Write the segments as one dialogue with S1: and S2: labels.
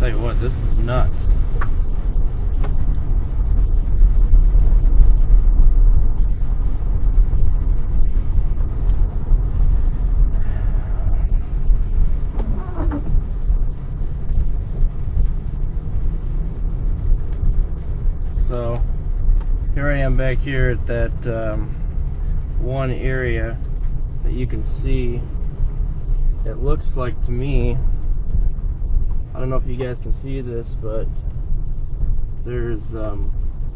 S1: Tell you what, this is nuts. So here I am back here at that one area that you can see. It looks like to me, I don't know if you guys can see this, but there's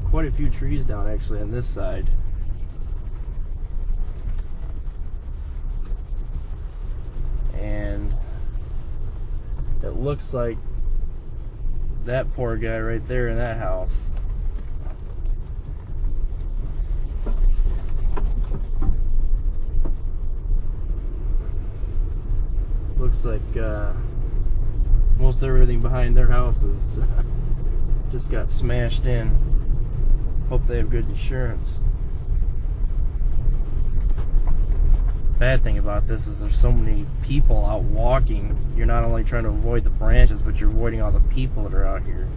S1: quite a few trees down actually on this side. And it looks like that poor guy right there in that house. Looks like most everything behind their houses just got smashed in. Hope they have good insurance. Bad thing about this is there's so many people out walking. You're not only trying to avoid the branches, but you're avoiding all the people that are out here.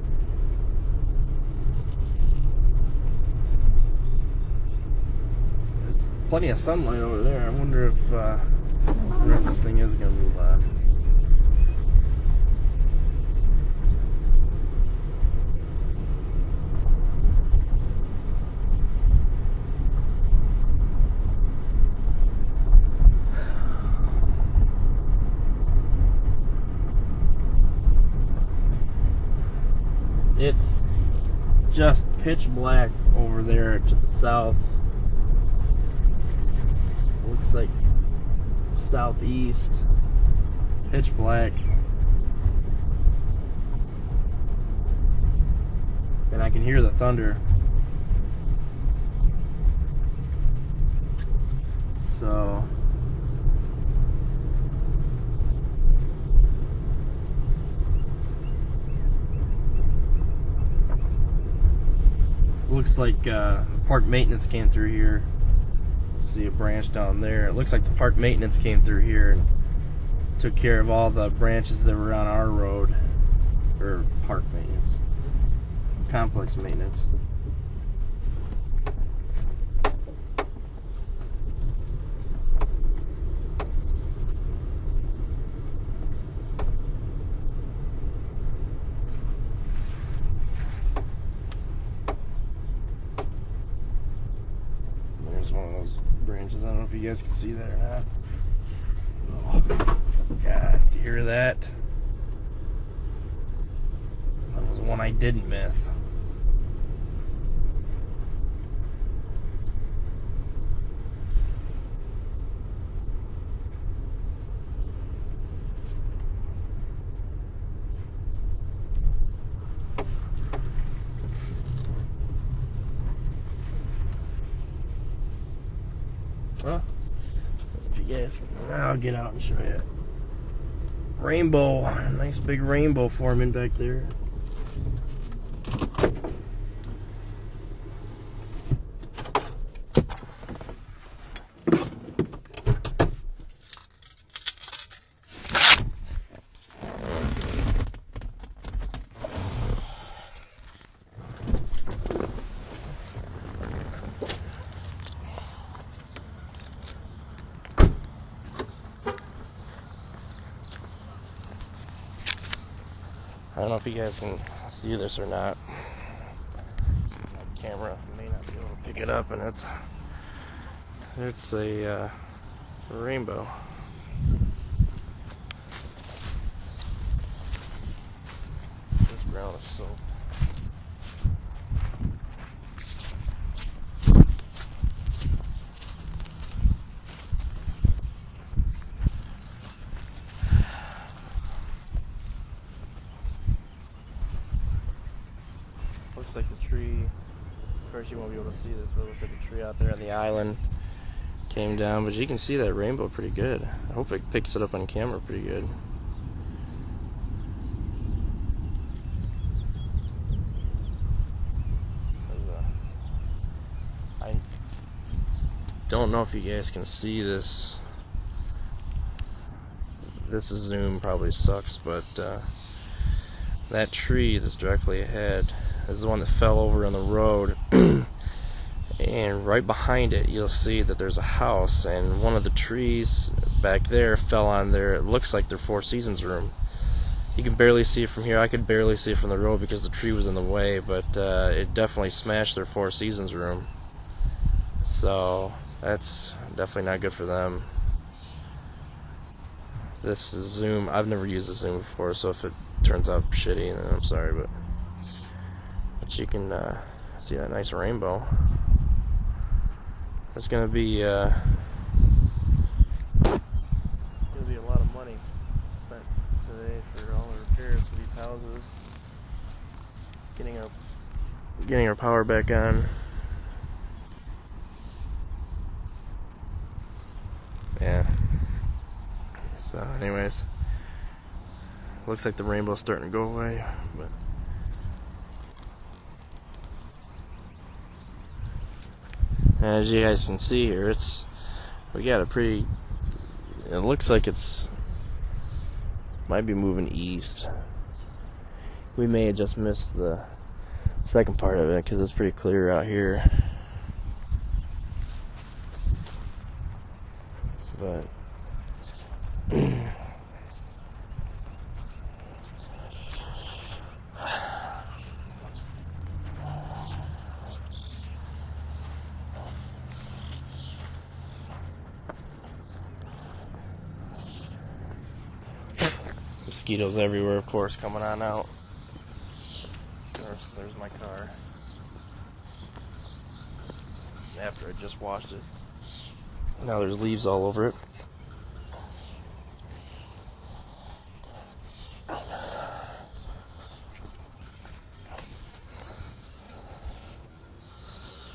S1: There's plenty of sunlight over there. I wonder if this thing is going to move on. It's just pitch black over there to the south. Looks like southeast. Pitch black. And I can hear the thunder. So looks like park maintenance came through here. See a branch down there. It looks like the park maintenance came through here and took care of all the branches that were on our road. Or park maintenance. Complex maintenance. One of those branches. I don't know if you guys can see that or not. Oh, God, do you hear that? That was one I didn't miss. Well, if you guys can, I'll get out and show you. Rainbow, nice big rainbow forming back there. I don't know if you guys can see this or not. The camera may not be able to pick it up, and it's a rainbow. This ground is so. Looks like the tree, of course you won't be able to see this, but it looks like a tree out there on the island came down, but you can see that rainbow pretty good. I hope it picks it up on camera pretty good. I don't know if you guys can see this. This zoom probably sucks, but that tree that's directly ahead is the one that fell over on the road. And right behind it you'll see that there's a house, and one of the trees back there fell on there. It looks like their Four Seasons room. You can barely see it from here. I could barely see it from the road because the tree was in the way, but it definitely smashed their Four Seasons room. So that's definitely not good for them. This is zoom. I've never used the zoom before, so if it turns out shitty, then I'm sorry, but you can see that nice rainbow. There's gonna be a lot of money spent today for all the repairs to these houses. Getting our power back on. Yeah. So anyways, looks like the rainbow's starting to go away, but as you guys can see here, we got a pretty, it looks like might be moving east. We may have just missed the second part of it because it's pretty clear out here, but mosquitoes everywhere, of course, coming on out. There's my car. After I just washed it. Now there's leaves all over it.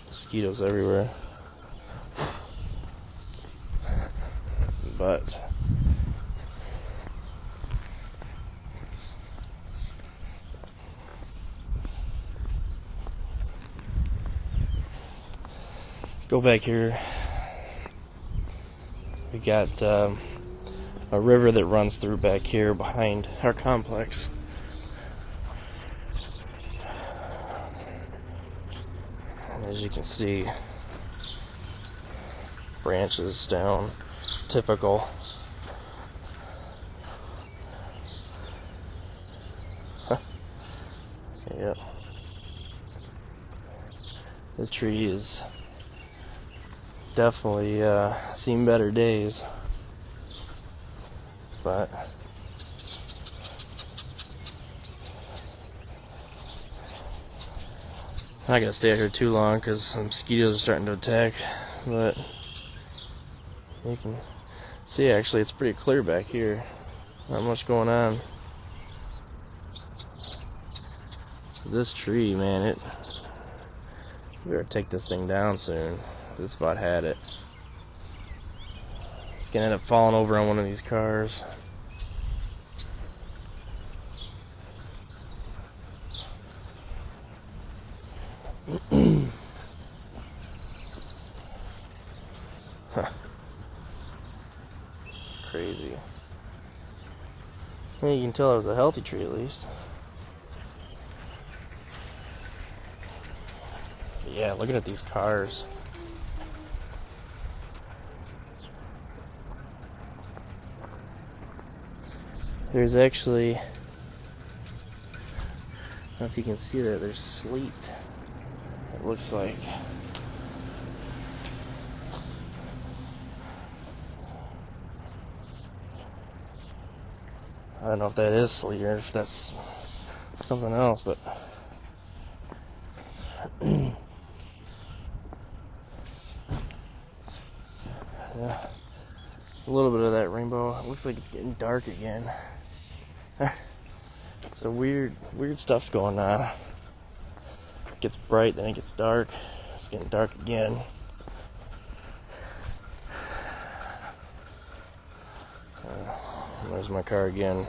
S1: Mosquitoes everywhere. But go back here. We got a river that runs through back here behind our complex. And as you can see, branches down, typical. Yep. This tree is definitely seen better days, but I'm not gonna stay out here too long because some mosquitoes are starting to attack. But you can see actually it's pretty clear back here, not much going on. This tree, man, we better take this thing down soon. It's about had it. It's gonna end up falling over on one of these cars. Huh. Crazy. Well, you can tell it was a healthy tree at least. But yeah, looking at these cars. There's actually, I don't know if you can see that, there's sleet, it looks like. I don't know if that is sleet or if that's something else, but yeah, a little bit of that rainbow. It looks like it's getting dark again. It's a weird stuff's going on. It gets bright, then it gets dark. It's getting dark again. There's my car again.